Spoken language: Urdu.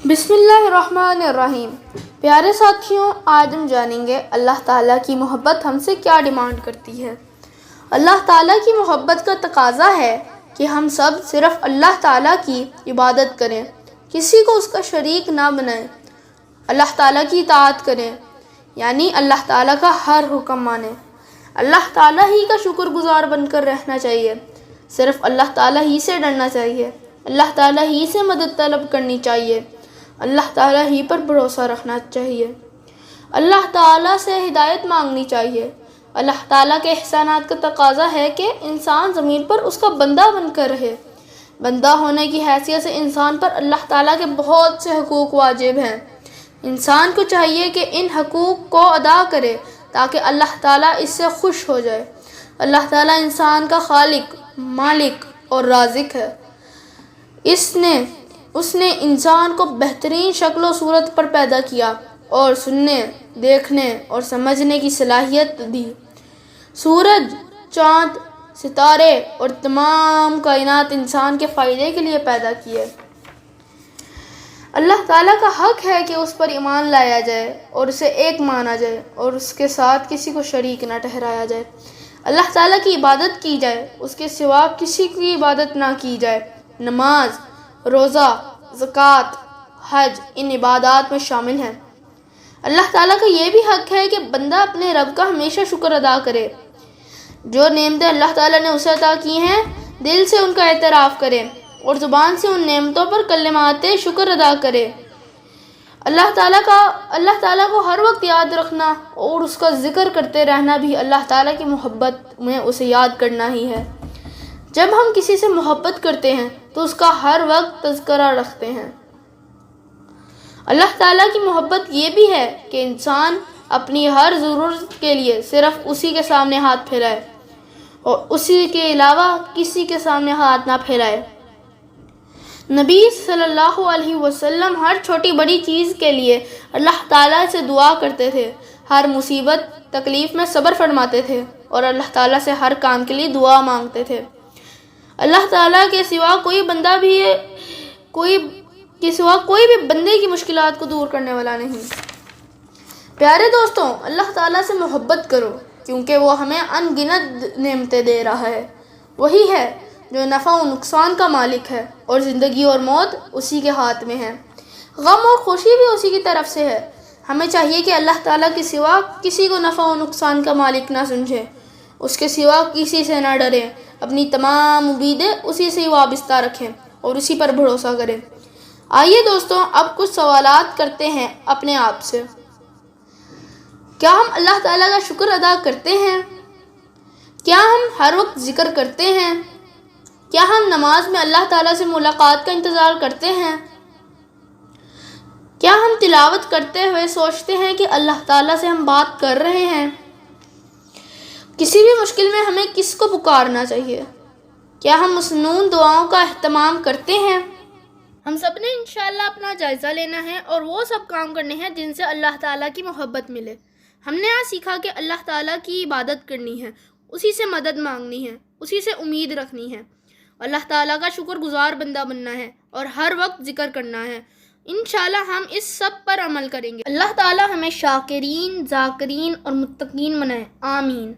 بسم اللہ الرحمن الرحیم۔ پیارے ساتھیوں، آج ہم جانیں گے اللہ تعالیٰ کی محبت ہم سے کیا ڈیمانڈ کرتی ہے۔ اللہ تعالیٰ کی محبت کا تقاضا ہے کہ ہم سب صرف اللہ تعالیٰ کی عبادت کریں، کسی کو اس کا شریک نہ بنائیں، اللہ تعالیٰ کی اطاعت کریں، یعنی اللہ تعالیٰ کا ہر حکم مانیں، اللہ تعالیٰ ہی کا شکر گزار بن کر رہنا چاہیے، صرف اللہ تعالیٰ ہی سے ڈرنا چاہیے، اللہ تعالیٰ ہی سے مدد طلب کرنی چاہیے، اللہ تعالیٰ ہی پر بھروسہ رکھنا چاہیے، اللہ تعالیٰ سے ہدایت مانگنی چاہیے۔ اللہ تعالیٰ کے احسانات کا تقاضا ہے کہ انسان زمین پر اس کا بندہ بن کر رہے۔ بندہ ہونے کی حیثیت سے انسان پر اللہ تعالیٰ کے بہت سے حقوق واجب ہیں۔ انسان کو چاہیے کہ ان حقوق کو ادا کرے تاکہ اللہ تعالیٰ اس سے خوش ہو جائے۔ اللہ تعالیٰ انسان کا خالق، مالک اور رازق ہے۔ اس نے انسان کو بہترین شکل و صورت پر پیدا کیا اور سننے، دیکھنے اور سمجھنے کی صلاحیت دی۔ سورج، چاند، ستارے اور تمام کائنات انسان کے فائدے کے لیے پیدا کیے۔ اللہ تعالیٰ کا حق ہے کہ اس پر ایمان لایا جائے اور اسے ایک مانا جائے اور اس کے ساتھ کسی کو شریک نہ ٹھہرایا جائے۔ اللہ تعالیٰ کی عبادت کی جائے، اس کے سوا کسی کی عبادت نہ کی جائے۔ نماز، روزہ، زکوٰۃ، حج ان عبادات میں شامل ہیں۔ اللہ تعالیٰ کا یہ بھی حق ہے کہ بندہ اپنے رب کا ہمیشہ شکر ادا کرے۔ جو نعمتیں اللہ تعالیٰ نے اسے عطا کی ہیں، دل سے ان کا اعتراف کرے اور زبان سے ان نعمتوں پر کلمات شکر ادا کرے۔ اللہ تعالیٰ کو ہر وقت یاد رکھنا اور اس کا ذکر کرتے رہنا بھی اللہ تعالیٰ کی محبت میں اسے یاد کرنا ہی ہے۔ جب ہم کسی سے محبت کرتے ہیں تو اس کا ہر وقت تذکرہ رکھتے ہیں۔ اللہ تعالیٰ کی محبت یہ بھی ہے کہ انسان اپنی ہر ضرورت کے لیے صرف اسی کے سامنے ہاتھ پھیلائے اور اسی کے علاوہ کسی کے سامنے ہاتھ نہ پھیلائے۔ نبی صلی اللہ علیہ وسلم ہر چھوٹی بڑی چیز کے لیے اللہ تعالیٰ سے دعا کرتے تھے، ہر مصیبت تکلیف میں صبر فرماتے تھے اور اللہ تعالیٰ سے ہر کام کے لیے دعا مانگتے تھے۔ اللہ تعالیٰ کے سوا کوئی بھی بندے کی مشکلات کو دور کرنے والا نہیں۔ پیارے دوستوں، اللہ تعالیٰ سے محبت کرو کیونکہ وہ ہمیں ان گنت نعمتیں دے رہا ہے۔ وہی ہے جو نفع و نقصان کا مالک ہے اور زندگی اور موت اسی کے ہاتھ میں ہے۔ غم اور خوشی بھی اسی کی طرف سے ہے۔ ہمیں چاہیے کہ اللہ تعالیٰ کے سوا کسی کو نفع و نقصان کا مالک نہ سمجھیں، اس کے سوا کسی سے نہ ڈریں، اپنی تمام امیدیں اسی سے وابستہ رکھیں اور اسی پر بھروسہ کریں۔ آئیے دوستوں، اب کچھ سوالات کرتے ہیں اپنے آپ سے۔ کیا ہم اللہ تعالیٰ کا شکر ادا کرتے ہیں؟ کیا ہم ہر وقت ذکر کرتے ہیں؟ کیا ہم نماز میں اللہ تعالیٰ سے ملاقات کا انتظار کرتے ہیں؟ کیا ہم تلاوت کرتے ہوئے سوچتے ہیں کہ اللہ تعالیٰ سے ہم بات کر رہے ہیں؟ کسی بھی مشکل میں ہمیں کس کو پکارنا چاہیے؟ کیا ہم مسنون دعاؤں کا اہتمام کرتے ہیں؟ ہم سب نے انشاءاللہ اپنا جائزہ لینا ہے اور وہ سب کام کرنے ہیں جن سے اللہ تعالیٰ کی محبت ملے۔ ہم نے آج سیکھا کہ اللہ تعالیٰ کی عبادت کرنی ہے، اسی سے مدد مانگنی ہے، اسی سے امید رکھنی ہے، اللہ تعالیٰ کا شکر گزار بندہ بننا ہے اور ہر وقت ذکر کرنا ہے۔ انشاءاللہ ہم اس سب پر عمل کریں گے۔ اللہ تعالیٰ ہمیں شاکرین، ذاکرین اور متقین بنائے۔ آمین۔